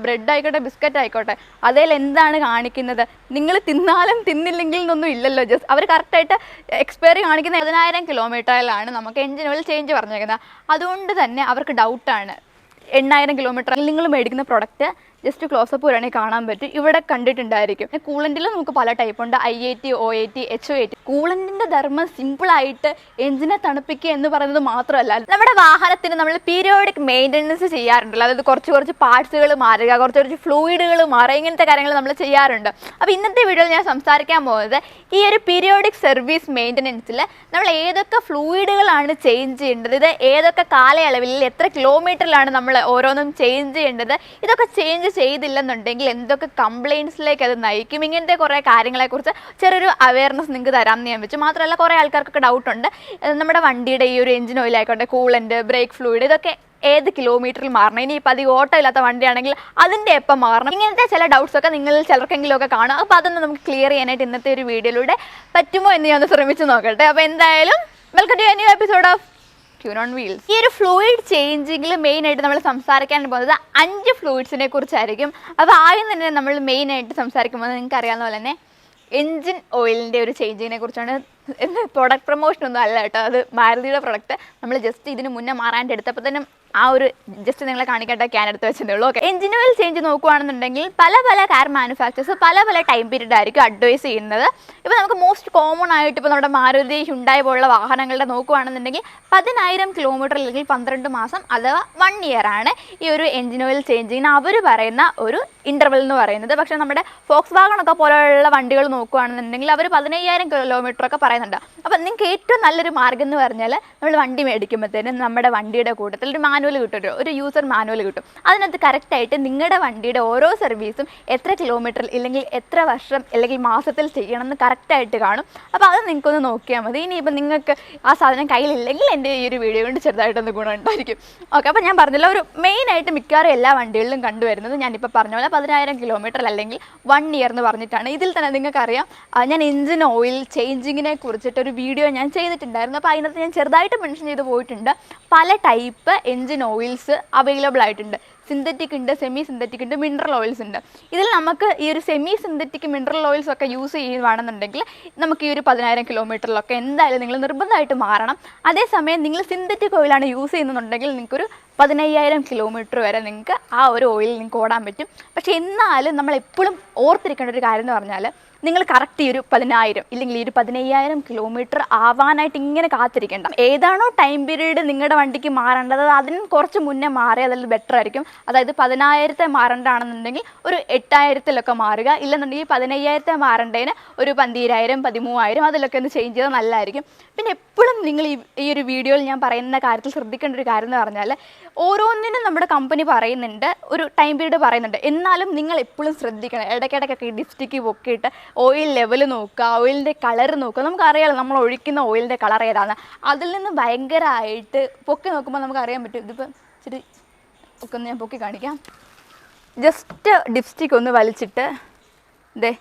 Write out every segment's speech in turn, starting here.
Bread ആയിക്കോട്ടെ biscuit ആയിക്കോട്ടെ അതിൽ എന്താണ് കാണിക്കുന്നത്? നിങ്ങൾ തിന്നാലും തിന്നില്ലെങ്കിൽ എന്നൊന്നും ഇല്ലല്ലോ. ജസ്റ്റ് അവർ കറക്റ്റായിട്ട് എക്സ്പയറി കാണിക്കുന്ന 10,000 കിലോമീറ്ററിലാണ് നമുക്ക് എഞ്ചിൻ ഓയിൽ ചേഞ്ച് പറഞ്ഞേക്കുന്നത്. അതുകൊണ്ട് തന്നെ അവർക്ക് ഡൗട്ടാണ് 8,000 കിലോമീറ്റർ നിങ്ങൾ മേടിക്കുന്ന പ്രൊഡക്റ്റ് ജസ്റ്റ് ക്ലോസപ്പ് വരാണെങ്കിൽ കാണാൻ പറ്റും. ഇവിടെ കണ്ടിട്ടുണ്ടായിരിക്കും. കൂളൻറ്റിൽ നമുക്ക് പല ടൈപ്പ് ഉണ്ട്, I80, O80, HO80. കൂളൻറ്റിൻ്റെ ധർമ്മം സിമ്പിളായിട്ട് എഞ്ചിനെ തണുപ്പിക്കുക എന്ന് പറയുന്നത് മാത്രമല്ല, നമ്മുടെ വാഹനത്തിന് നമ്മൾ പീരിയോഡിക് മെയിൻ്റനൻസ് ചെയ്യാറുണ്ടല്ലോ. അതായത് കുറച്ച് പാർട്സുകൾ മാറുക, കുറച്ച് ഫ്ലൂയിഡുകൾ മാറുക, ഇങ്ങനത്തെ കാര്യങ്ങൾ നമ്മൾ ചെയ്യാറുണ്ട്. അപ്പോൾ ഇന്നത്തെ വീഡിയോയിൽ ഞാൻ സംസാരിക്കാൻ പോകുന്നത് ഈ ഒരു പീരിയോഡിക് സർവീസ് മെയിൻ്റനൻസിൽ നമ്മൾ ഏതൊക്കെ ഫ്ലൂയിഡുകളാണ് ചേഞ്ച് ചെയ്യേണ്ടത്, ഇത് ഏതൊക്കെ കാലയളവിൽ എത്ര കിലോമീറ്ററിലാണ് നമ്മൾ ഓരോന്നും ചേഞ്ച് ചെയ്യേണ്ടത്, ഇതൊക്കെ ചേഞ്ച് ചെയ്തില്ലെന്നുണ്ടെങ്കിൽ എന്തൊക്കെ കംപ്ലയിൻസിലേക്ക് അത് നയിക്കും, ഇങ്ങനത്തെ കുറേ കാര്യങ്ങളെക്കുറിച്ച് ചെറിയൊരു അവയർനെസ് നിങ്ങൾക്ക് തരാമെന്ന് ഞാൻ വെച്ചു. മാത്രമല്ല കുറേ ആൾക്കാർക്കൊക്കെ ഡൗട്ടുണ്ട്, നമ്മുടെ വണ്ടിയുടെ ഈ ഒരു എഞ്ചിൻ ഓയിൽ ആയിക്കോട്ടെ, കൂളൻറ്റ്, ബ്രേക്ക് ഫ്ലൂയിഡ്, ഇതൊക്കെ ഏത് കിലോമീറ്ററിൽ മാറണം, ഇനിയിപ്പോൾ അധികം ഓട്ടോ ഇല്ലാത്ത വണ്ടിയാണെങ്കിൽ അതിൻ്റെ എപ്പം മാറണം, ഇങ്ങനത്തെ ചില ഡൗട്ട്സൊക്കെ നിങ്ങളിൽ ചിലർക്കെങ്കിലുമൊക്കെ കാണും. അപ്പോൾ അതൊന്ന് നമുക്ക് ക്ലിയർ ചെയ്യാനായിട്ട് ഇന്നത്തെ ഒരു വീഡിയോയിലൂടെ പറ്റുമോ എന്ന് ഞാൻ ഒന്ന് ശ്രമിച്ച് നോക്കട്ടെ. അപ്പോൾ എന്തായാലും welcome to a new episode of Q&Wheels. ഈ ഒരു ഫ്ലൂയിഡ് ചേഞ്ചിങ്ങിൽ മെയിനായിട്ട് നമ്മൾ സംസാരിക്കാൻ പോകുന്നത് 5 ഫ്ലൂയിഡ്സിനെ കുറിച്ചായിരിക്കും. അപ്പോൾ ആദ്യം തന്നെ നമ്മൾ മെയിനായിട്ട് സംസാരിക്കുമ്പോൾ നിങ്ങൾക്ക് അറിയാവുന്ന പോലെ തന്നെ എൻജിൻ ഓയിലിൻ്റെ ഒരു ചേഞ്ചിങ്ങിനെ കുറിച്ചാണ്. പ്രൊഡക്റ്റ് പ്രൊമോഷനൊന്നും അല്ല കേട്ടോ, അത് മാരുതിയുടെ പ്രൊഡക്റ്റ്. നമ്മൾ ജസ്റ്റ് ഇതിന് മുന്നേ മാറാണ്ട് എടുത്തപ്പോൾ തന്നെ ആ ഒരു ജസ്റ്റ് നിങ്ങളെ കാണിക്കേണ്ട ക്യാൻ എടുത്ത് വെച്ചതേ ഉള്ളൂ. ഓക്കെ, എഞ്ചിൻ ഓയിൽ ചേഞ്ച് നോക്കുകയാണെന്നുണ്ടെങ്കിൽ പല കാർ മാനുഫാക്ചേഴ്സ് പല ടൈം പീരീഡ് ആയിരിക്കും അഡ്വൈസ് ചെയ്യുന്നത്. ഇപ്പോൾ നമുക്ക് മോസ്റ്റ് കോമൺ ആയിട്ട് ഇപ്പോൾ നമ്മുടെ മാരുതി ഹ്യുണ്ടായി പോലുള്ള വാഹനങ്ങളുടെ നോക്കുകയാണെന്നുണ്ടെങ്കിൽ 10,000 കിലോമീറ്റർ അല്ലെങ്കിൽ 12 മാസം അഥവാ 1 ഇയർ ആണ് ഈ ഒരു എഞ്ചിൻ ഓയിൽ ചേഞ്ചിങ്ങിന് അവർ പറയുന്ന ഒരു ഇൻ്റർവൽ എന്ന് പറയുന്നത്. പക്ഷേ നമ്മുടെ ഫോക്സ് വാഗണൊക്കെ പോലെയുള്ള വണ്ടികൾ നോക്കുകയാണെന്നുണ്ടെങ്കിൽ അവർ 15,000 കിലോമീറ്ററൊക്കെ പറയുന്നുണ്ട്. അപ്പോൾ നിങ്ങൾക്ക് ഏറ്റവും നല്ലൊരു മാർഗ്ഗം എന്ന് പറഞ്ഞാൽ നമ്മൾ വണ്ടി മേടിക്കുമ്പോഴത്തേനും നമ്മുടെ വണ്ടിയുടെ കൂട്ടത്തിൽ ഒരു മാനുവൽ കിട്ടും, ഒരു യൂസർ മാനുവൽ കിട്ടും. അതിനകത്ത് കറക്റ്റായിട്ട് നിങ്ങളുടെ വണ്ടിയുടെ ഓരോ സർവീസും എത്ര കിലോമീറ്ററിൽ ഇല്ലെങ്കിൽ എത്ര വർഷം അല്ലെങ്കിൽ മാസത്തിൽ ചെയ്യണം എന്ന് കറക്റ്റായിട്ട് കാണും. അപ്പോൾ അത് നിങ്ങൾക്കൊന്ന് നോക്കിയാൽ മതി. ഇനിയിപ്പോൾ നിങ്ങൾക്ക് ആ സാധനം കയ്യിലില്ലെങ്കിൽ എൻ്റെ ഈ ഒരു വീഡിയോ കൊണ്ട് ചെറുതായിട്ടൊന്ന് ഗുണം ഉണ്ടായിരിക്കും. ഓക്കെ, അപ്പോൾ ഞാൻ പറഞ്ഞല്ലോ ഒരു മെയിനായിട്ട് മിക്കവാറും എല്ലാ വണ്ടികളിലും കണ്ടുവരുന്നത് ഞാനിപ്പോൾ പറഞ്ഞ പോലെ 10,000 കിലോമീറ്റർ അല്ലെങ്കിൽ 1 ഇയർ എന്ന് പറഞ്ഞിട്ടാണ്. ഇതിൽ തന്നെ നിങ്ങൾക്കറിയാം ഞാൻ എഞ്ചിൻ ഓയിൽ ചേഞ്ചിങ്ങിനെ കുറിച്ചിട്ടൊരു വീഡിയോ ഞാൻ ചെയ്തിട്ടുണ്ടായിരുന്നു. അപ്പോൾ അതിനകത്ത് ഞാൻ ചെറുതായിട്ട് മെൻഷൻ ചെയ്ത് പോയിട്ടുണ്ട്. പല ടൈപ്പ് എഞ്ചിൻ ഓയിൽസ് അവൈലബിൾ ആയിട്ടുണ്ട്. സിന്തറ്റിക് ഉണ്ട്, സെമി സിന്തറ്റിക് ഉണ്ട്, മിനറൽ ഓയിൽസ് ഉണ്ട്. ഇതിൽ നമുക്ക് ഈ ഒരു സെമി സിന്തറ്റിക് മിനറൽ ഓയിൽസ് ഒക്കെ യൂസ് ചെയ്യുവാണെന്നുണ്ടെങ്കിൽ നമുക്ക് ഈ ഒരു 10,000 കിലോമീറ്ററിലൊക്കെ എന്തായാലും നിങ്ങൾ നിർബന്ധമായിട്ട് മാറണം. അതേസമയം നിങ്ങൾ സിന്തറ്റിക് ഓയിലാണ് യൂസ് ചെയ്യുന്നുണ്ടെങ്കിൽ നിങ്ങൾക്കൊരു 15,000 കിലോമീറ്റർ വരെ നിങ്ങൾക്ക് ആ ഒരു ഓയിൽ നിങ്ങൾക്ക് ഓടാൻ പറ്റും. പക്ഷേ എന്നാലും നമ്മളെപ്പോഴും ഓർത്തിരിക്കേണ്ട ഒരു കാര്യം എന്ന് പറഞ്ഞാൽ നിങ്ങൾ കറക്റ്റ് ഈ ഒരു 10,000 ഇല്ലെങ്കിൽ ഈ ഒരു 15,000 കിലോമീറ്റർ ആവാനായിട്ട് ഇങ്ങനെ കാത്തിരിക്കേണ്ട. ഏതാണോ ടൈം പീരീഡ് നിങ്ങളുടെ വണ്ടിക്ക് മാറേണ്ടത് അതിന് കുറച്ച് മുന്നേ മാറിയാൽ അതിൽ ബെറ്റർ ആയിരിക്കും. അതായത് 10,000 മാറേണ്ടതാണെന്നുണ്ടെങ്കിൽ ഒരു 8,000 മാറുക, ഇല്ലെന്നുണ്ടെങ്കിൽ 15,000 മാറേണ്ടതിന് ഒരു 12,000, 13,000 അതിലൊക്കെ ഒന്ന് ചേഞ്ച് ചെയ്താൽ നല്ലതായിരിക്കും. പിന്നെ എപ്പോഴും നിങ്ങൾ ഈ ഒരു വീഡിയോയിൽ ഞാൻ പറയുന്ന കാര്യത്തിൽ ശ്രദ്ധിക്കേണ്ട ഒരു കാര്യം എന്ന് പറഞ്ഞാൽ ഓരോന്നിനും നമ്മുടെ കമ്പനി പറയുന്നുണ്ട്, ഒരു ടൈം പീരീഡ് പറയുന്നുണ്ട്. എന്നാലും നിങ്ങൾ എപ്പോഴും ശ്രദ്ധിക്കണം, ഇടയ്ക്കിടയ്ക്കൊക്കെ ഈ ഡിസ്റ്റിക്ക് പൊക്കിയിട്ട് ഓയിൽ ലെവൽ നോക്കുക, ഓയിലിൻ്റെ കളർ നോക്കുക. നമുക്കറിയാമല്ലോ നമ്മൾ ഒഴിക്കുന്ന ഓയിലിൻ്റെ കളർ ഏതാണ്. അതിൽ നിന്ന് ഭയങ്കരമായിട്ട് പൊക്കി നോക്കുമ്പോൾ നമുക്കറിയാൻ പറ്റും. ഇതിപ്പോൾ ഇച്ചിരി ഒക്കെ ഒന്ന് ഞാൻ പൊക്കി കാണിക്കാം. ജസ്റ്റ് ഡിപ്സ്റ്റിക്ക് ഒന്ന് വലിച്ചിട്ട് ഇതേ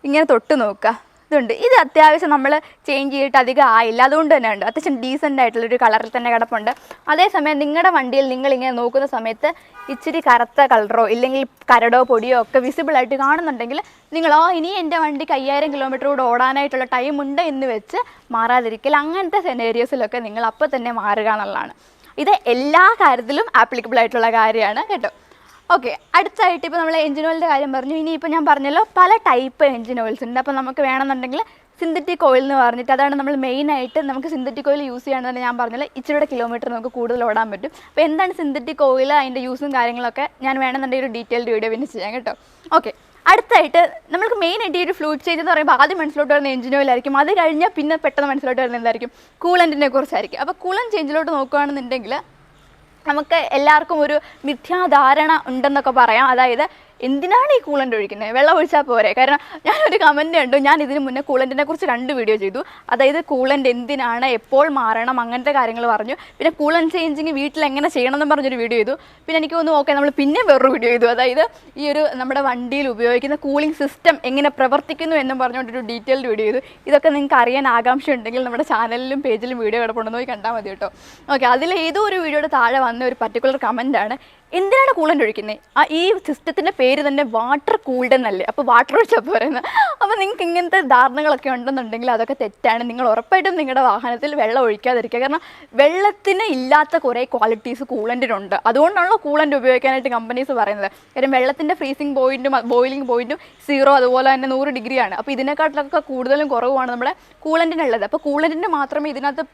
ഇങ്ങനെ തൊട്ട് നോക്കുക. ഇതുണ്ട്, ഇത് അത്യാവശ്യം നമ്മൾ ചേഞ്ച് ചെയ്തിട്ട് അധികം ആയില്ല, അതുകൊണ്ട് തന്നെ ഉണ്ട് അത്യാവശ്യം ഡീസൻ്റ് ആയിട്ടുള്ളൊരു കളറിൽ തന്നെ കിടപ്പുണ്ട്. അതേസമയം നിങ്ങളുടെ വണ്ടിയിൽ നിങ്ങളിങ്ങനെ നോക്കുന്ന സമയത്ത് ഇച്ചിരി കറുത്ത കളറോ ഇല്ലെങ്കിൽ കരടോ പൊടിയോ ഒക്കെ വിസിബിളായിട്ട് കാണുന്നുണ്ടെങ്കിൽ നിങ്ങൾ ഇനി എൻ്റെ വണ്ടിക്ക് 5,000 കിലോമീറ്റർ കൂടെ ഓടാനായിട്ടുള്ള ടൈമുണ്ട് എന്ന് വെച്ച് മാറാതിരിക്കൽ. അങ്ങനത്തെ സെനേരിയോസിലൊക്കെ നിങ്ങൾ അപ്പോൾ തന്നെ മാറുക എന്നുള്ളതാണ്. ഇത് എല്ലാ കാര്യത്തിലും ആപ്ലിക്കബിൾ ആയിട്ടുള്ള കാര്യമാണ് കേട്ടോ. ഓക്കെ, അടുത്തായിട്ട് ഇപ്പോൾ നമ്മൾ എഞ്ചിൻ ഓയിലിൻ്റെ കാര്യം പറഞ്ഞു. ഇനിയിപ്പോൾ ഞാൻ പറഞ്ഞല്ലോ പല ടൈപ്പ് എഞ്ചിൻ ഓയിൽസ് ഉണ്ട്. അപ്പോൾ നമുക്ക് വേണമെന്നുണ്ടെങ്കിൽ സിന്തറ്റിക് ഓയിൽ എന്ന് പറഞ്ഞിട്ട് അതാണ് നമ്മൾ മെയിനായിട്ട് നമുക്ക് സിന്തറ്റിക് ഓയിൽ യൂസ് ചെയ്യുകയാണെന്ന് ഞാൻ പറഞ്ഞാൽ ഇച്ചിരിയുടെ കിലോമീറ്റർ നമുക്ക് കൂടുതൽ ഓടാൻ പറ്റും. അപ്പോൾ എന്താണ് സിന്തറ്റിക് ഓയിൽ, അതിൻ്റെ യൂസും കാര്യങ്ങളൊക്കെ ഞാൻ വേണമെന്നുണ്ടെങ്കിൽ ഒരു ഡീറ്റെയിൽഡ് വീഡിയോ പിന്നെ ചെയ്യാം കേട്ടോ. ഓക്കെ, അടുത്തായിട്ട് നമുക്ക് മെയിനായിട്ട് ഈ ഒരു ഫ്ലൂയിഡ് ചേഞ്ച് എന്ന് പറയുമ്പോൾ ആദ്യം മനസ്സിലോട്ട് വരുന്ന എഞ്ചിൻ ഓയിലായിരിക്കും. അത് കഴിഞ്ഞാൽ പിന്നെ പെട്ടെന്ന് മനസ്സിലോട്ട് വരുന്നത് എന്തായിരിക്കും? കൂളൻറ്റിനെ കുറിച്ചായിരിക്കും. അപ്പോൾ കൂളൻറ്റ് ചേഞ്ചിലോട്ട് നോക്കുകയാണെന്നുണ്ടെങ്കിൽ നമുക്ക് എല്ലാവർക്കും ഒരു മിഥ്യാധാരണ ഉണ്ടെന്നൊക്കെ പറയാം. അതായത് എന്തിനാണ് ഈ കൂളൻ്റ് ഒഴിക്കുന്നത്, വെള്ളം ഒഴിച്ചാൽ പോരെ. കാരണം ഞാനൊരു കമൻറ്റ് കണ്ടു, ഞാൻ ഇതിന് മുന്നേ കൂളൻറ്റിനെ കുറിച്ച് 2 വീഡിയോ ചെയ്തു. അതായത് കൂളൻ്റ് എന്തിനാണ്, എപ്പോൾ മാറണം, അങ്ങനത്തെ കാര്യങ്ങൾ പറഞ്ഞു. പിന്നെ കൂളൻ്റ് ചേഞ്ചിങ് വീട്ടിൽ എങ്ങനെ ചെയ്യണമെന്ന് പറഞ്ഞൊരു വീഡിയോ ചെയ്തു. പിന്നെ എനിക്ക് തോന്നുന്നു ഓക്കെ നമ്മൾ പിന്നെ വേറൊരു വീഡിയോ ചെയ്തു. അതായത് ഈ ഒരു നമ്മുടെ വണ്ടിയിൽ ഉപയോഗിക്കുന്ന കൂളിംഗ് സിസ്റ്റം എങ്ങനെ പ്രവർത്തിക്കുന്നു എന്നും പറഞ്ഞുകൊണ്ടൊരു ഡീറ്റെയിൽഡ് വീഡിയോ ചെയ്തു. ഇതൊക്കെ നിങ്ങൾക്ക് അറിയാൻ ആകാംക്ഷ ഉണ്ടെങ്കിൽ നമ്മുടെ ചാനലിലും പേജിലും വീഡിയോ കിടപ്പുണ്ടെന്ന് പോയി കണ്ടാൽ മതി കേട്ടോ. ഓക്കെ, അതിൽ ഏതോ ഒരു വീഡിയോയുടെ താഴെ വന്ന ഒരു പർട്ടിക്കുലർ കമൻറ്റാണ് എന്തിനാണ് കൂളൻ്റ് ഒഴിക്കുന്നത്? ഈ സിസ്റ്റത്തിൻ്റെ പേര് തന്നെ വാട്ടർ കൂൾഡ് എന്നല്ലേ, അപ്പോൾ വാട്ടർ ഒഴിച്ചാൽ പറയുന്നത്. അപ്പോൾ നിങ്ങൾക്ക് ഇങ്ങനത്തെ ധാരണകളൊക്കെ ഉണ്ടെന്നുണ്ടെങ്കിൽ അതൊക്കെ തെറ്റാണ്. നിങ്ങൾ ഉറപ്പായിട്ടും നിങ്ങളുടെ വാഹനത്തിൽ വെള്ളം ഒഴിക്കാതിരിക്കുക. കാരണം വെള്ളത്തിന് ഇല്ലാത്ത കുറേ ക്വാളിറ്റീസ് കൂളൻറ്റിനുണ്ട്. അതുകൊണ്ടാണല്ലോ കൂളൻ്റ് ഉപയോഗിക്കാനായിട്ട് കമ്പനീസ് പറയുന്നത്. കാര്യം വെള്ളത്തിൻ്റെ ഫ്രീസിങ് പോയിൻറ്റും ബോയിലിംഗ് പോയിൻറ്റും 0, അതുപോലെ തന്നെ 100 ഡിഗ്രിയാണ്. അപ്പോൾ ഇതിനെക്കാട്ടിലൊക്കെ കൂടുതലും കുറവാണ് നമ്മുടെ കൂളൻറ്റിനുള്ളത്. അപ്പോൾ കൂളൻറ്റിന് മാത്രമേ ഇതിനകത്ത്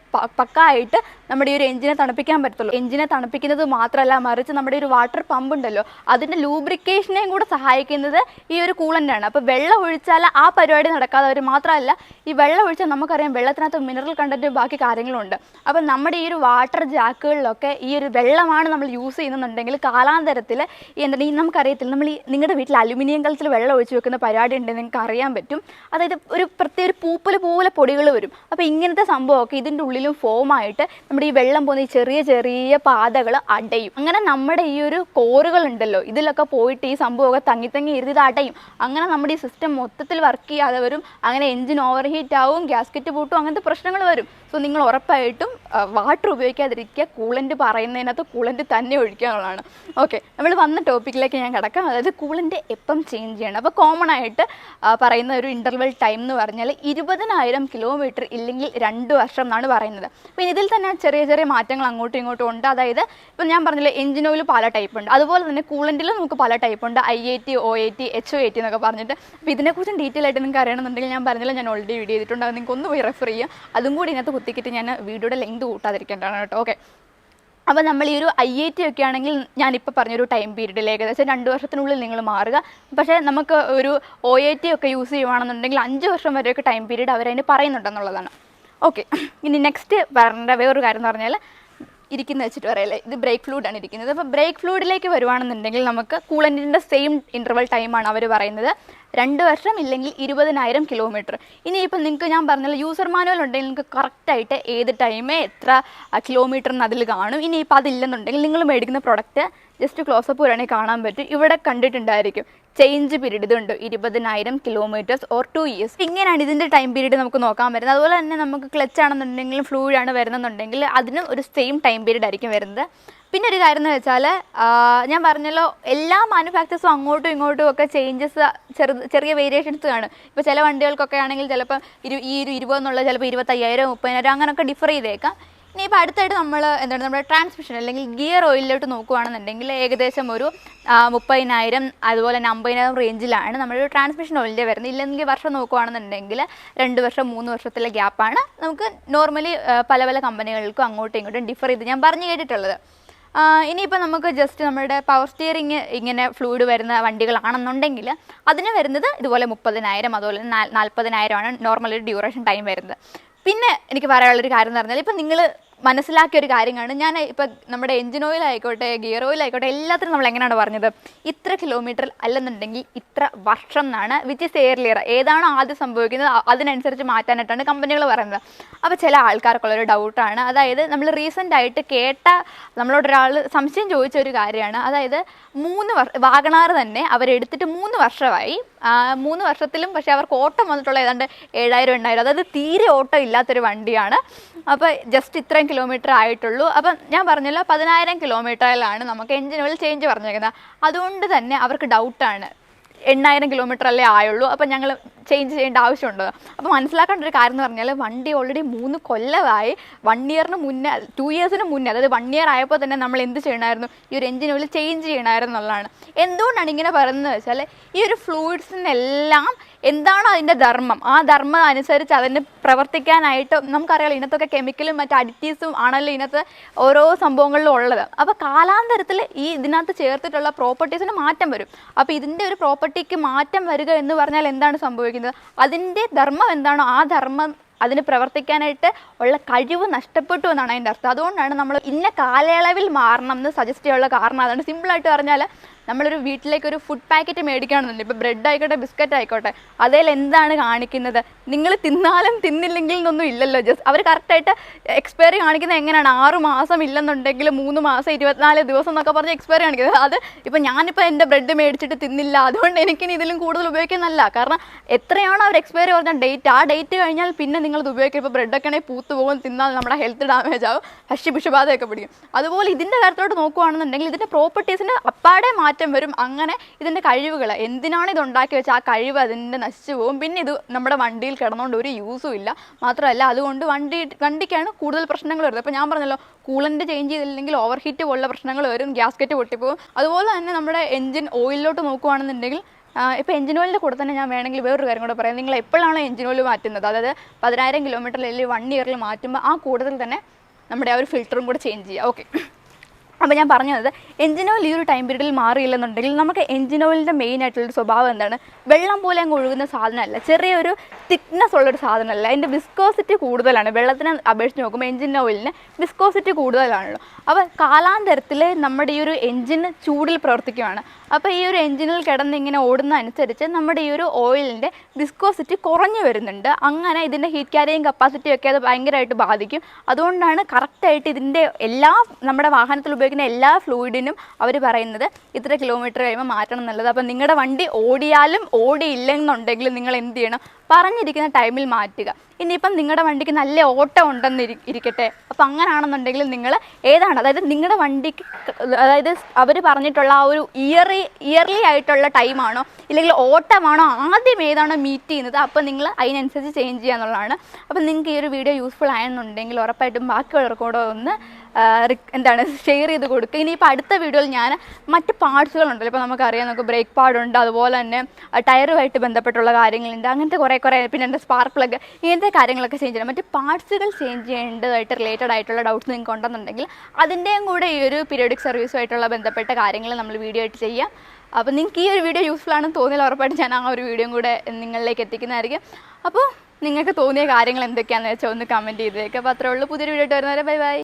പക്കായിട്ട് നമ്മുടെ ഈ ഒരു എഞ്ചിനെ തണുപ്പിക്കാൻ പറ്റത്തുള്ളൂ. എഞ്ചിനെ തണുപ്പിക്കുന്നത് മാത്രമല്ല, മറിച്ച് നമ്മുടെ ഒരു വാട്ടർ പമ്പ് ഉണ്ടല്ലോ, അതിൻ്റെ ലൂബ്രിക്കേഷനെയും കൂടെ സഹായിക്കുന്നത് ഈ ഒരു കൂളൻ്റാണ്. അപ്പോൾ വെള്ളം ഒഴിച്ചാൽ ആ പരിപാടി നടക്കാതെ വരും. മാത്രമല്ല, ഈ വെള്ളം ഒഴിച്ചാൽ നമുക്കറിയാം വെള്ളത്തിനകത്ത് മിനറൽ കണ്ടൻറ്റും ബാക്കി കാര്യങ്ങളുണ്ട്. അപ്പം നമ്മുടെ ഈ ഒരു വാട്ടർ ജാക്കുകളിലൊക്കെ ഈ ഒരു വെള്ളമാണ് നമ്മൾ യൂസ് ചെയ്യുന്നുണ്ടെങ്കിൽ കാലാന്തരത്തിൽ എന്താണ് നമുക്കറിയത്തില്ല, നമ്മൾ ഈ നിങ്ങളുടെ വീട്ടിൽ അലുമിനിയം കലത്തിൽ വെള്ളം ഒഴിച്ച് വെക്കുന്ന പരിപാടി ഉണ്ടെന്ന് നിങ്ങൾക്ക് അറിയാൻ പറ്റും. അതായത് ഒരു പ്രത്യേക ഒരു പൂപ്പൽ പോലെ പൊടികൾ വരും. അപ്പോൾ ഇങ്ങനത്തെ സംഭവമൊക്കെ ഇതിൻ്റെ ഉള്ളിലും ഫോമായിട്ട് നമ്മുടെ ഈ വെള്ളം പോകുന്ന ഈ ചെറിയ ചെറിയ പാതകൾ അടയും. അങ്ങനെ നമ്മുടെ ഈ ഒരു കോറുകളുണ്ടല്ലോ, ഇതിലൊക്കെ പോയിട്ട് ഈ സംഭവമൊക്കെ തങ്ങി ഇരുന്ന് ഇത് അടയും. അങ്ങനെ നമ്മുടെ ഈ സിസ്റ്റം മൊത്തത്തിൽ വർക്ക് ചെയ്യാതെ വരും. അങ്ങനെ എഞ്ചിൻ ഓവർ ഹീറ്റ് ആവും, ഗ്യാസ്കറ്റ് പൂട്ടും, അങ്ങനത്തെ പ്രശ്നങ്ങൾ വരും. സോ നിങ്ങൾ ഉറപ്പായിട്ടും വാട്ടർ ഉപയോഗിക്കാതിരിക്കുക. കൂളൻ്റ് പറയുന്നതിനകത്ത് കൂളൻ്റ് തന്നെ ഒഴിക്കാനുള്ളതാണ്. ഓക്കെ, നമ്മൾ വന്ന ടോപ്പിക്കിലേക്ക് ഞാൻ കിടക്കാം. അതായത് കൂളൻ്റ് എപ്പം ചേഞ്ച് ചെയ്യണം. അപ്പോൾ കോമൺ ആയിട്ട് പറയുന്ന ഒരു ഇൻ്റർവൽ ടൈം എന്ന് പറഞ്ഞാൽ 20,000 കിലോമീറ്റർ ഇല്ലെങ്കിൽ 2 വർഷം എന്നാണ് പറയുന്നത്. അപ്പോൾ ഇതിൽ തന്നെ ചെറിയ ചെറിയ മാറ്റങ്ങൾ അങ്ങോട്ടും ഇങ്ങോട്ടും ഉണ്ട്. അതായത് ഇപ്പം ഞാൻ പറഞ്ഞില്ലേ, എഞ്ചിൻ ഓയിൽ പല ടൈപ്പ് ഉണ്ട്. അതുപോലെ തന്നെ കൂളൻറ്റിലും നമുക്ക് പല ടൈപ്പ് ഉണ്ട്. IAT, OAT, HOAT എന്നൊക്കെ പറഞ്ഞിട്ട്. അപ്പോൾ ഇതിനെക്കുറിച്ച് ഡീറ്റെയിൽ ആയിട്ട് നിങ്ങൾക്ക് അറിയണമെന്നുണ്ടെങ്കിൽ ഞാൻ പറഞ്ഞില്ല, ഞാൻ ഓൾറെഡി വീഡിയോ ചെയ്തിട്ടുണ്ട്. അത് നിങ്ങൾക്ക് ഒന്ന് പോയി റെഫർ ചെയ്യുക. അതും കൂടി ഇതിനകത്ത് കുത്തിക്കിട്ട് ഞാൻ വീഡിയോയുടെ ലെങ്ത് കൂട്ടാതിരിക്കേണ്ടതാണ് കേട്ടോ. ഓക്കെ, അപ്പോൾ നമ്മൾ ഈ ഒരു IAT ഒക്കെ ആണെങ്കിൽ ഞാനിപ്പോൾ പറഞ്ഞൊരു ടൈം പീരീഡിൽ ഏകദേശം 2 വർഷത്തിനുള്ളിൽ നിങ്ങൾ മാറുക. പക്ഷേ നമുക്ക് ഒരു OAT ഒക്കെ യൂസ് ചെയ്യുകയാണെന്നുണ്ടെങ്കിൽ 5 വർഷം വരെയൊക്കെ ടൈം പീരീഡ് അവരതിന് പറയുന്നുണ്ടെന്നുള്ളതാണ്. ഓക്കെ, ഇനി നെക്സ്റ്റ് പറയേണ്ട വേറൊരു കാര്യം എന്ന് പറഞ്ഞാൽ ഇരിക്കുന്നത് വെച്ചിട്ട് പറയല്ലേ, ഇത് ബ്രേക്ക് ഫ്ലൂയിഡാണ് ഇരിക്കുന്നത്. അപ്പോൾ ബ്രേക്ക് ഫ്ലൂയിഡിലേക്ക് വരുവാണെന്നുണ്ടെങ്കിൽ നമുക്ക് കൂളൻറ്റിൻ്റെ സെയിം ഇൻ്റർവൽ ടൈമാണ് അവർ പറയുന്നത്. 2 വർഷം ഇല്ലെങ്കിൽ 20,000 കിലോമീറ്റർ. ഇനിയിപ്പോൾ നിങ്ങൾക്ക് ഞാൻ പറഞ്ഞല്ലോ, യൂസർ മാനുവൽ ഉണ്ടെങ്കിൽ നിങ്ങൾക്ക് കറക്റ്റായിട്ട് ഏത് ടൈമേ എത്ര കിലോമീറ്ററിന് അതിൽ കാണും. ഇനിയിപ്പോൾ അതില്ലെന്നുണ്ടെങ്കിൽ നിങ്ങൾ മേടിക്കുന്ന പ്രൊഡക്റ്റ് ജസ്റ്റ് ക്ലോസപ്പ് വരാണെങ്കിൽ കാണാൻ പറ്റും. ഇവിടെ കണ്ടിട്ടുണ്ടായിരിക്കും ചേഞ്ച് പീരീഡ് ഇതുണ്ട്, 20,000 കിലോമീറ്റേഴ്സ് ഓർ 2 ഇയേഴ്സ്. ഇങ്ങനെയാണ് ഇതിൻ്റെ ടൈം പീരീഡ് നമുക്ക് നോക്കാൻ വരുന്നത്. അതുപോലെ തന്നെ നമുക്ക് ക്ലച്ച് ആണെന്നുണ്ടെങ്കിലും ഫ്ലൂയിഡ് ആണ് വരുന്നുണ്ടെങ്കിൽ അതിനും ഒരു സെയിം ടൈം പീരീഡ് ആയിരിക്കും വരുന്നത്. പിന്നെ ഒരു കാര്യം എന്ന് വെച്ചാൽ, ഞാൻ പറഞ്ഞല്ലോ, എല്ലാ മാനുഫാക്ചേഴ്സും അങ്ങോട്ടും ഇങ്ങോട്ടും ഒക്കെ ചേഞ്ചസ് ചെറിയ വേരിയേഷൻസ് കാണും. ഇപ്പോൾ ചില വണ്ടികൾക്കൊക്കെ ആണെങ്കിൽ ചിലപ്പോൾ ഈ ഒരു 20 എന്നുള്ളത് ചിലപ്പോൾ 25,000, 30,000 അങ്ങനെയൊക്കെ ഡിഫർ ചെയ്തേക്കാം. ഇനിയിപ്പോൾ അടുത്തായിട്ട് നമ്മൾ എന്താണ് നമ്മുടെ ട്രാൻസ്മിഷൻ അല്ലെങ്കിൽ ഗിയർ ഓയിലിലോട്ട് നോക്കുകയാണെന്നുണ്ടെങ്കിൽ ഏകദേശം ഒരു 30,000 അതുപോലെ തന്നെ 50,000 റേഞ്ചിലാണ് നമ്മുടെ ട്രാൻസ്മിഷൻ ഓയിലിൻ്റെ വരുന്നത്. ഇല്ലെങ്കിൽ വർഷം നോക്കുകയാണെന്നുണ്ടെങ്കിൽ 2 വർഷം 3 വർഷത്തിലെ ഗ്യാപ്പാണ് നമുക്ക് നോർമലി പല പല കമ്പനികൾക്കും അങ്ങോട്ടും ഇങ്ങോട്ടും ഡിഫർ ചെയ്ത് ഞാൻ പറഞ്ഞു കേട്ടിട്ടുള്ളത്. ഇനിയിപ്പോൾ നമുക്ക് ജസ്റ്റ് നമ്മുടെ പവർ സ്റ്റിയറിങ് ഇങ്ങനെ ഫ്ലൂയിഡ് വരുന്ന വണ്ടികളാണെന്നുണ്ടെങ്കിൽ അതിന് വരുന്നത് ഇതുപോലെ 30,000 അതുപോലെ 40,000 ആണ് നോർമൽ ഒരു ഡ്യൂറേഷൻ ടൈം വരുന്നത്. പിന്നെ എനിക്ക് പറയാനുള്ളൊരു കാര്യം എന്ന് പറഞ്ഞാൽ, ഇപ്പം നിങ്ങൾ മനസ്സിലാക്കിയ ഒരു കാര്യമാണ്, ഞാൻ ഇപ്പം നമ്മുടെ എഞ്ചിൻ ഓയിൽ ആയിക്കോട്ടെ ഗിയർ ഓയിൽ ആയിക്കോട്ടെ എല്ലാത്തിനും നമ്മൾ എങ്ങനെയാണ് പറഞ്ഞത്, ഇത്ര കിലോമീറ്റർ അല്ലെന്നുണ്ടെങ്കിൽ ഇത്ര വർഷം എന്നാണ്, വിച്ച് ഇസ് എയർലിയർ. ഏതാണോ ആദ്യം സംഭവിക്കുന്നത് അതിനനുസരിച്ച് മാറ്റാനായിട്ടാണ് കമ്പനികൾ പറയുന്നത്. അപ്പോൾ ചില ആൾക്കാർക്കുള്ളൊരു ഡൗട്ടാണ്, അതായത് നമ്മൾ റീസെൻ്റ് ആയിട്ട് കേട്ട നമ്മളോടൊരാൾ സംശയം ചോദിച്ച ഒരു കാര്യമാണ്. അതായത് 3 വർഷം വാഗണാർ തന്നെ അവരെടുത്തിട്ട് 3 വർഷമായി. 3 വർഷത്തിലും പക്ഷേ അവർക്ക് ഓട്ടം വന്നിട്ടുള്ള ഏതാണ്ട് 7,000-8,000, അതായത് തീരെ ഓട്ടം ഇല്ലാത്തൊരു വണ്ടിയാണ്. അപ്പോൾ ജസ്റ്റ് ഇത്രയും കിലോമീറ്റർ ആയിട്ടുള്ളൂ. അപ്പം ഞാൻ പറഞ്ഞല്ലോ 10,000 കിലോമീറ്ററിലാണ് നമുക്ക് എഞ്ചിൻ ഓയിൽ ചേഞ്ച് പറഞ്ഞേക്കുന്നത്. അതുകൊണ്ട് തന്നെ അവർക്ക് ഡൗട്ടാണ്, 8,000 കിലോമീറ്റർ അല്ലേ ആയുള്ളൂ, അപ്പം ഞങ്ങൾ ചേഞ്ച് ചെയ്യേണ്ട ആവശ്യമുണ്ടോ. അപ്പോൾ മനസ്സിലാക്കേണ്ട ഒരു കാര്യം എന്ന് പറഞ്ഞാൽ, വണ്ടി ഓൾറെഡി 3 കൊല്ലമായി. 1 ഇയറിന് മുന്നേ 2 ഇയേഴ്സിന് മുന്നേ, അതായത് 1 ഇയർ ആയപ്പോൾ തന്നെ നമ്മൾ എന്ത് ചെയ്യണമായിരുന്നു, ഈ ഒരു എഞ്ചിൻ ഓയിൽ ചേഞ്ച് ചെയ്യണമായിരുന്നു എന്നുള്ളതാണ്. എന്തുകൊണ്ടാണ് ഇങ്ങനെ പറയുന്നത് വെച്ചാൽ, ഈ ഒരു ഫ്ലൂയിഡ്സിനെല്ലാം എന്താണ് അതിൻ്റെ ധർമ്മം, ആ ധർമ്മം അനുസരിച്ച് അതിന് പ്രവർത്തിക്കാനായിട്ട് നമുക്കറിയാമല്ലോ, ഇതിനകത്തൊക്കെ കെമിക്കലും മറ്റ് അഡിറ്റീവ്സും ആണല്ലോ ഇതിനകത്ത് ഓരോ സംഭവങ്ങളിലും ഉള്ളത്. അപ്പോൾ കാലാന്തരത്തിൽ ഈ ഇതിനകത്ത് ചേർത്തിട്ടുള്ള പ്രോപ്പർട്ടീസിന് മാറ്റം വരും. അപ്പോൾ ഇതിൻ്റെ ഒരു പ്രോപ്പർട്ടിക്ക് മാറ്റം വരിക എന്ന് പറഞ്ഞാൽ എന്താണ് സംഭവിക്കുന്നത്, അതിൻ്റെ ധർമ്മം എന്താണോ ആ ധർമ്മം അതിന് പ്രവർത്തിക്കാനായിട്ട് ഉള്ള കഴിവ് നഷ്ടപ്പെട്ടു എന്നാണ് അതിൻ്റെ അർത്ഥം. അതുകൊണ്ടാണ് നമ്മൾ ഇന്ന കാലയളവിൽ മാറണം എന്ന് സജസ്റ്റ് ചെയ്യാനുള്ള കാരണം. അതാണ് സിമ്പിളായിട്ട് പറഞ്ഞാൽ, നമ്മളൊരു വീട്ടിലേക്ക് ഒരു ഫുഡ് പാക്കറ്റ് മേടിക്കുകയാണെന്നുണ്ട്, ഇപ്പോൾ ബ്രെഡ് ആയിക്കോട്ടെ ബിസ്ക്കറ്റ് ആയിക്കോട്ടെ, അതിൽ എന്താണ് കാണിക്കുന്നത്? നിങ്ങൾ തിന്നാലും തിന്നില്ലെങ്കിൽ എന്നൊന്നും ഇല്ലല്ലോ. ജസ്റ്റ് അവർ കറക്റ്റായിട്ട് എക്സ്പയറി കാണിക്കുന്നത് എങ്ങനെയാണ്? 6 മാസം ഇല്ലെന്നുണ്ടെങ്കിൽ 3 മാസം 24 ദിവസം എന്നൊക്കെ പറഞ്ഞ് എക്സ്പയറി കാണിക്കുന്നത്. അത് ഇപ്പോൾ ഞാനിപ്പോൾ എൻ്റെ ബ്രെഡ് മേടിച്ചിട്ട് തിന്നില്ല, അതുകൊണ്ട് എനിക്കിനി ഇതിലും കൂടുതൽ ഉപയോഗിക്കുന്നല്ല. കാരണം എത്രയാണോ അവർ എക്സ്പയറി പറഞ്ഞ ഡേറ്റ്, ആ ഡേറ്റ് കഴിഞ്ഞാൽ പിന്നെ നിങ്ങളത് ഉപയോഗിക്കുക. ഇപ്പോൾ ബ്രെഡൊക്കെ ആണെങ്കിൽ പൂത്ത് പോകും, തിന്നാൽ നമ്മുടെ ഹെൽത്ത് ഡാമേജ് ആവും, ഭക്ഷ്യവിഷബാധയൊക്കെ പിടിക്കും. അതുപോലെ ഇതിൻ്റെ കാര്യത്തോട്ട് നോക്കുകയാണെന്നുണ്ടെങ്കിൽ ഇതിൻ്റെ പ്രോപ്പർട്ടീസിന് അപ്പാടെ മാറ്റം വരും. അങ്ങനെ ഇതിൻ്റെ കഴിവുകൾ, എന്തിനാണ് ഇത് ഉണ്ടാക്കി വെച്ചാൽ ആ കഴിവ് അതിൻ്റെ നശിച്ചു പോകും. പിന്നെ ഇത് നമ്മുടെ വണ്ടിയിൽ കിടന്നുകൊണ്ട് ഒരു യൂസും ഇല്ല. മാത്രമല്ല അതുകൊണ്ട് വണ്ടിക്കാണ് കൂടുതൽ പ്രശ്നങ്ങൾ വരുന്നത്. അപ്പോൾ ഞാൻ പറഞ്ഞല്ലോ, കൂളൻ്റ് ചേഞ്ച് ചെയ്തില്ലെങ്കിൽ ഓവർ ഹീറ്റ് പോലുള്ള പ്രശ്നങ്ങൾ വരും, ഗ്യാസ്കറ്റ് പൊട്ടിപ്പോകും. അതുപോലെ തന്നെ നമ്മുടെ എൻജിൻ ഓയിലിലോട്ട് നോക്കുകയാണെന്നുണ്ടെങ്കിൽ ഇപ്പോൾ എഞ്ചിൻ ഓയിലിൻ്റെ കൂടെ തന്നെ ഞാൻ വേണമെങ്കിൽ വേറൊരു കാര്യം കൂടെ പറയാം. നിങ്ങൾ എപ്പോഴാണോ എഞ്ചിൻ ഓയിൽ മാറ്റുന്നത്, അതായത് 10,000 കിലോമീറ്ററിൽ അല്ലെങ്കിൽ 1 ഇയറിൽ മാറ്റുമ്പോൾ ആ കൂടുതൽ തന്നെ നമ്മുടെ ആ ഒരു ഫിൽറ്ററും കൂടെ ചേഞ്ച് ചെയ്യുക. ഓക്കെ, അപ്പോൾ ഞാൻ പറഞ്ഞു തന്നത് എഞ്ചിൻ ഓയിൽ ഈ ഒരു ടൈം പീരീഡിൽ മാറിയില്ലെന്നുണ്ടെങ്കിൽ നമുക്ക് എഞ്ചിൻ ഓയിലിൻ്റെ മെയിൻ ആയിട്ടുള്ളൊരു സ്വഭാവം എന്താണ്? വെള്ളം പോലെ അങ്ങ് ഒഴുകുന്ന സാധനമല്ല, ചെറിയൊരു തിക്നെസ് ഉള്ളൊരു സാധനമല്ല, അതിൻ്റെ വിസ്കോസിറ്റി കൂടുതലാണ്. വെള്ളത്തിനെ അപേക്ഷിച്ച് നോക്കുമ്പോൾ എഞ്ചിൻ ഓയിലിന് വിസ്കോസിറ്റി കൂടുതലാണല്ലോ. അപ്പോൾ കാലാന്തരത്തിൽ നമ്മുടെ ഈ ഒരു എഞ്ചിൻ ചൂടിൽ പ്രവർത്തിക്കുകയാണ്. അപ്പോൾ ഈ ഒരു എഞ്ചിനിൽ കിടന്ന് ഇങ്ങനെ ഓടുന്ന അനുസരിച്ച് നമ്മുടെ ഈ ഒരു ഓയിലിൻ്റെ വിസ്കോസിറ്റി കുറഞ്ഞു വരുന്നുണ്ട്. അങ്ങനെ ഇതിൻ്റെ ഹീറ്റ് ക്യാരിയിങ് കപ്പാസിറ്റിയൊക്കെ അത് ഭയങ്കരമായിട്ട് ബാധിക്കും. അതുകൊണ്ടാണ് കറക്റ്റായിട്ട് ഇതിൻ്റെ നമ്മുടെ വാഹനത്തിൽ ഉപയോഗിക്കുന്ന എല്ലാ ഫ്ലൂയിഡിനും അവർ പറയുന്നത് ഇത്ര കിലോമീറ്റർ കഴിയുമ്പോൾ മാറ്റണം എന്നുള്ളത്. അപ്പോൾ നിങ്ങളുടെ വണ്ടി ഓടിയാലും ഓടിയില്ലെന്നുണ്ടെങ്കിൽ നിങ്ങൾ എന്ത് ചെയ്യണം? പറഞ്ഞിരിക്കുന്ന ടൈമിൽ മാറ്റുക. ഇനിയിപ്പം നിങ്ങളുടെ വണ്ടിക്ക് നല്ല ഓട്ടം ഉണ്ടെന്ന് ഇരിക്കട്ടെ, അപ്പോൾ അങ്ങനെയാണെന്നുണ്ടെങ്കിൽ നിങ്ങൾ ഏതാണ്, അതായത് നിങ്ങളുടെ വണ്ടിക്ക്, അതായത് അവർ പറഞ്ഞിട്ടുള്ള ആ ഒരു ഇയർലി ആയിട്ടുള്ള ടൈമാണോ ഇല്ലെങ്കിൽ ഓട്ടമാണോ ആദ്യം ഏതാണോ മീറ്റ് ചെയ്യുന്നത്, അപ്പോൾ നിങ്ങൾ അതിനനുസരിച്ച് ചേഞ്ച് ചെയ്യുക എന്നുള്ളതാണ്. അപ്പോൾ നിങ്ങൾക്ക് ഈ ഒരു വീഡിയോ യൂസ്ഫുൾ ആയെന്നുണ്ടെങ്കിൽ ഉറപ്പായിട്ടും ബാക്കിയുള്ളവർക്ക് കൂടെ ഒന്ന് ഷെയർ ചെയ്ത് കൊടുക്കുക. ഇനിയിപ്പോൾ അടുത്ത വീഡിയോയിൽ ഞാൻ മറ്റ് പാർട്സുകളുണ്ടല്ലോ, ഇപ്പോൾ നമുക്കറിയാം, നമുക്ക് ബ്രേക്ക് പാഡുണ്ട്, അതുപോലെ തന്നെ ടയറുമായിട്ട് ബന്ധപ്പെട്ടുള്ള കാര്യങ്ങളുണ്ട്, അങ്ങനത്തെ കുറേ പിന്നെ എൻ്റെ സ്പാർക്ക് പ്ലഗ്, ഇങ്ങനത്തെ കാര്യങ്ങളൊക്കെ ചേഞ്ച് ചെയ്യണം. മറ്റ് പാർട്സുകൾ ചേഞ്ച് ചെയ്യേണ്ടതായിട്ട് റിലേറ്റഡ് ആയിട്ടുള്ള ഡൗട്ട്സ് നിങ്ങൾക്ക് ഉണ്ടെന്നുണ്ടെങ്കിൽ അതിൻ്റെയും കൂടെ ഈ ഒരു പീരിയോഡിക് സർവീസുമായിട്ടുള്ള ബന്ധപ്പെട്ട കാര്യങ്ങൾ നമ്മൾ വീഡിയോ ആയിട്ട് ചെയ്യാം. അപ്പോൾ നിങ്ങൾക്ക് ഈ ഒരു വീഡിയോ യൂസ്ഫുൾ ആണെന്ന് തോന്നിയാൽ ഉറപ്പായിട്ട് ഞാൻ ആ ഒരു വീഡിയോയും കൂടെ നിങ്ങളിലേക്ക് എത്തിക്കുന്നതായിരിക്കും. അപ്പോൾ നിങ്ങൾക്ക് തോന്നിയ കാര്യങ്ങൾ എന്തൊക്കെയാണെന്ന് വെച്ചാൽ ഒന്ന് കമൻറ്റ് ചെയ്തേക്കുക. അപ്പോൾ അത്രേ ഉള്ളൂ. പുതിയൊരു വീഡിയോ ആയിട്ട് വരുന്നവരെ ബൈ ബൈ.